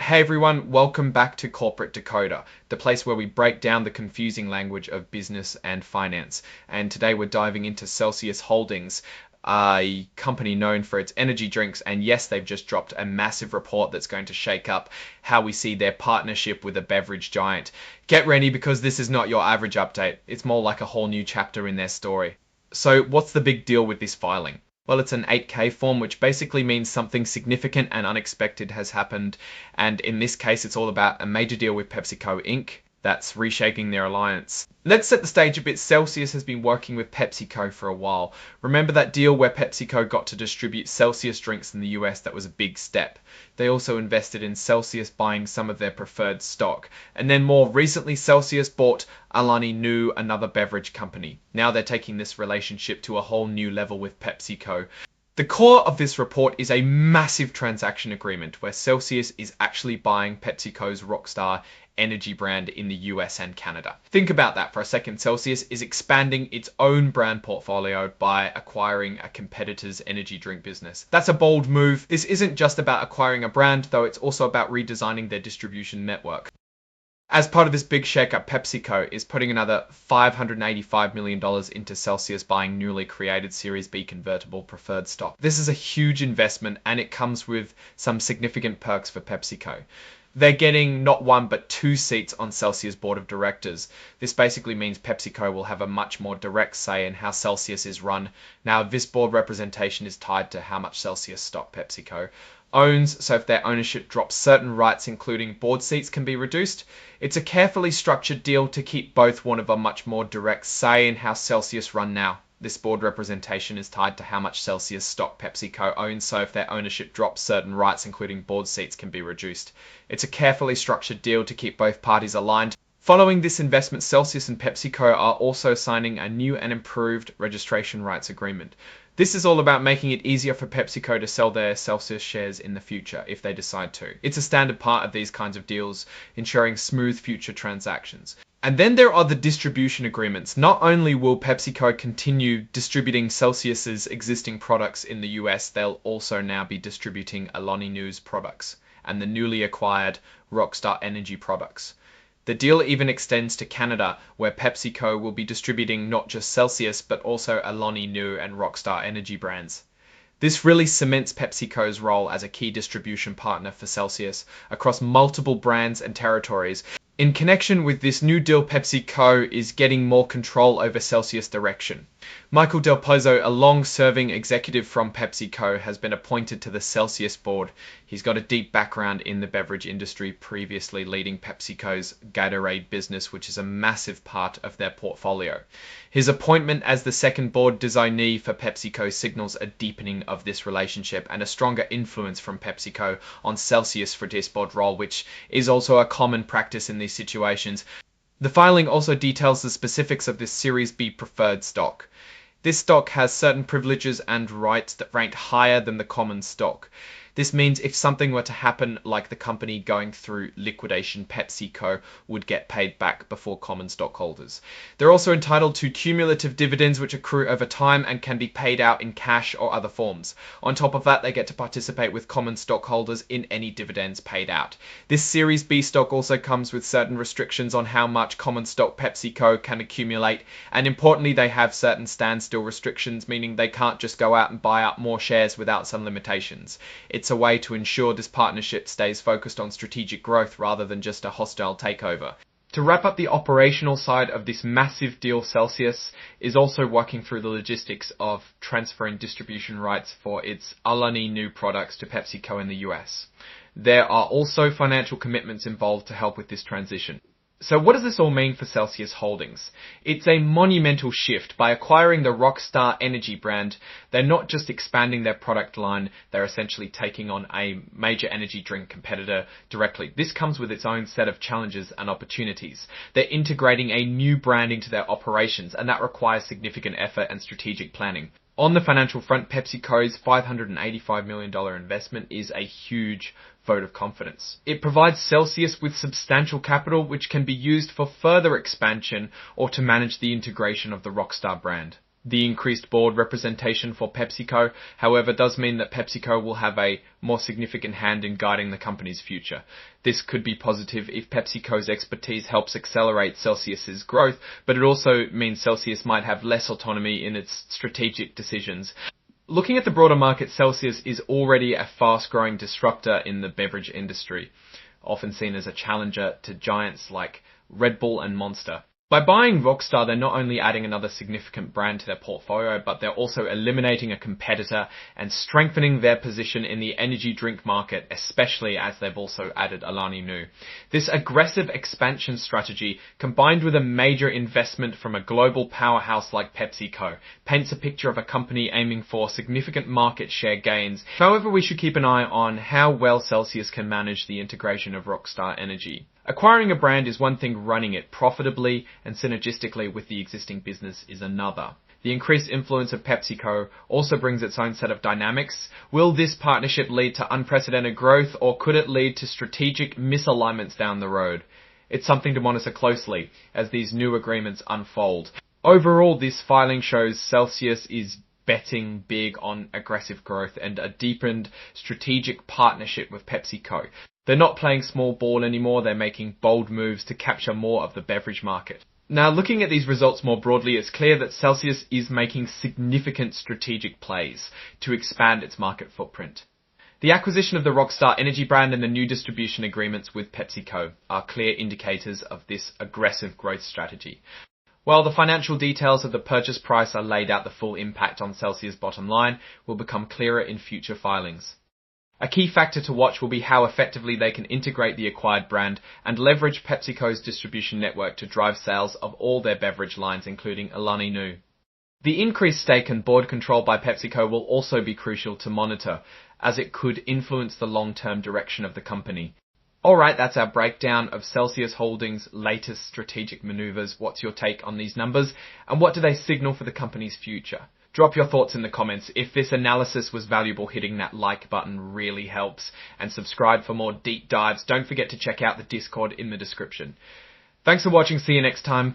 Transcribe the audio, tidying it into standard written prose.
Hey everyone, welcome back to Corporate Decoder, the place where we break down the confusing language of business and finance. And today we're diving into Celsius Holdings, a company known for its energy drinks. And yes, they've just dropped a massive report that's going to shake up how we see their partnership with a beverage giant. Get ready because this is not your average update. It's more like a whole new chapter in their story. So what's the big deal with this filing? Well, it's an 8K form, which basically means something significant and unexpected has happened. And in this case, it's all about a major deal with PepsiCo Inc. that's reshaping their alliance. Let's set the stage a bit. Celsius has been working with PepsiCo for a while. Remember that deal where PepsiCo got to distribute Celsius drinks in the US? That was a big step. They also invested in Celsius buying some of their preferred stock. And then more recently, Celsius bought Alani Nu, another beverage company. Now they're taking this relationship to a whole new level with PepsiCo. The core of this report is a massive transaction agreement where Celsius is actually buying PepsiCo's Rockstar energy brand in the US and Canada. Think about that for a second. Celsius is expanding its own brand portfolio by acquiring a competitor's energy drink business. That's a bold move. This isn't just about acquiring a brand, though. It's also about redesigning their distribution network. As part of this big shakeup, PepsiCo is putting another $585 million into Celsius buying newly created Series B convertible preferred stock. This is a huge investment and it comes with some significant perks for PepsiCo. They're getting not one but two seats on Celsius board of directors. This basically means PepsiCo will have a much more direct say in how Celsius is run. Now, this board representation is tied to how much Celsius stock PepsiCo owns, so if their ownership drops, certain rights including board seats can be reduced. It's a carefully structured deal to keep both one of a much more direct say in how Celsius run now. This board representation is tied to how much Celsius stock PepsiCo owns, so if their ownership drops, certain rights including board seats can be reduced. It's a carefully structured deal to keep both parties aligned. Following this investment, Celsius and PepsiCo are also signing a new and improved registration rights agreement. This is all about making it easier for PepsiCo to sell their Celsius shares in the future if they decide to. It's a standard part of these kinds of deals, ensuring smooth future transactions. And then there are the distribution agreements. Not only will PepsiCo continue distributing Celsius's existing products in the US, they'll also now be distributing Alani Nu's products and the newly acquired Rockstar Energy products. The deal even extends to Canada, where PepsiCo will be distributing not just Celsius, but also Alani Nu and Rockstar Energy brands. This really cements PepsiCo's role as a key distribution partner for Celsius across multiple brands and territories. In connection with this new deal, PepsiCo is getting more control over Celsius direction. Michael Del Pozo, a long-serving executive from PepsiCo, has been appointed to the Celsius board. He's got a deep background in the beverage industry, previously leading PepsiCo's Gatorade business, which is a massive part of their portfolio. His appointment as the second board designee for PepsiCo signals a deepening of this relationship and a stronger influence from PepsiCo on Celsius for this board role, which is also a common practice in these situations. The filing also details the specifics of this Series B preferred stock. This stock has certain privileges and rights that rank higher than the common stock. This means if something were to happen, like the company going through liquidation, PepsiCo would get paid back before common stockholders. They're also entitled to cumulative dividends which accrue over time and can be paid out in cash or other forms. On top of that, they get to participate with common stockholders in any dividends paid out. This Series B stock also comes with certain restrictions on how much common stock PepsiCo can accumulate, and importantly, they have certain standstill restrictions, meaning they can't just go out and buy up more shares without some limitations. It's a way to ensure this partnership stays focused on strategic growth rather than just a hostile takeover. To wrap up the operational side of this massive deal, Celsius is also working through the logistics of transferring distribution rights for its Alani Nu products to PepsiCo in the US. There are also financial commitments involved to help with this transition. So what does this all mean for Celsius Holdings? It's a monumental shift. By acquiring the Rockstar Energy brand, they're not just expanding their product line, they're essentially taking on a major energy drink competitor directly. This comes with its own set of challenges and opportunities. They're integrating a new brand into their operations, and that requires significant effort and strategic planning. On the financial front, PepsiCo's $585 million investment is a huge vote of confidence. It provides Celsius with substantial capital which can be used for further expansion or to manage the integration of the Rockstar brand. The increased board representation for PepsiCo, however, does mean that PepsiCo will have a more significant hand in guiding the company's future. This could be positive if PepsiCo's expertise helps accelerate Celsius's growth, but it also means Celsius might have less autonomy in its strategic decisions. Looking at the broader market, Celsius is already a fast-growing disruptor in the beverage industry, often seen as a challenger to giants like Red Bull and Monster. By buying Rockstar, they're not only adding another significant brand to their portfolio, but they're also eliminating a competitor and strengthening their position in the energy drink market, especially as they've also added Alani Nu. This aggressive expansion strategy, combined with a major investment from a global powerhouse like PepsiCo, paints a picture of a company aiming for significant market share gains. However, we should keep an eye on how well Celsius can manage the integration of Rockstar Energy. Acquiring a brand is one thing, running it profitably and synergistically with the existing business is another. The increased influence of PepsiCo also brings its own set of dynamics. Will this partnership lead to unprecedented growth, or could it lead to strategic misalignments down the road? It's something to monitor closely as these new agreements unfold. Overall, this filing shows Celsius is betting big on aggressive growth and a deepened strategic partnership with PepsiCo. They're not playing small ball anymore, they're making bold moves to capture more of the beverage market. Now, looking at these results more broadly, it's clear that Celsius is making significant strategic plays to expand its market footprint. The acquisition of the Rockstar Energy brand and the new distribution agreements with PepsiCo are clear indicators of this aggressive growth strategy. While the financial details of the purchase price are laid out, the full impact on Celsius' bottom line will become clearer in future filings. A key factor to watch will be how effectively they can integrate the acquired brand and leverage PepsiCo's distribution network to drive sales of all their beverage lines, including Alani Nu. The increased stake and board control by PepsiCo will also be crucial to monitor, as it could influence the long-term direction of the company. Alright, that's our breakdown of Celsius Holdings' latest strategic maneuvers. What's your take on these numbers, and what do they signal for the company's future? Drop your thoughts in the comments. If this analysis was valuable, hitting that like button really helps. And subscribe for more deep dives. Don't forget to check out the Discord in the description. Thanks for watching. See you next time.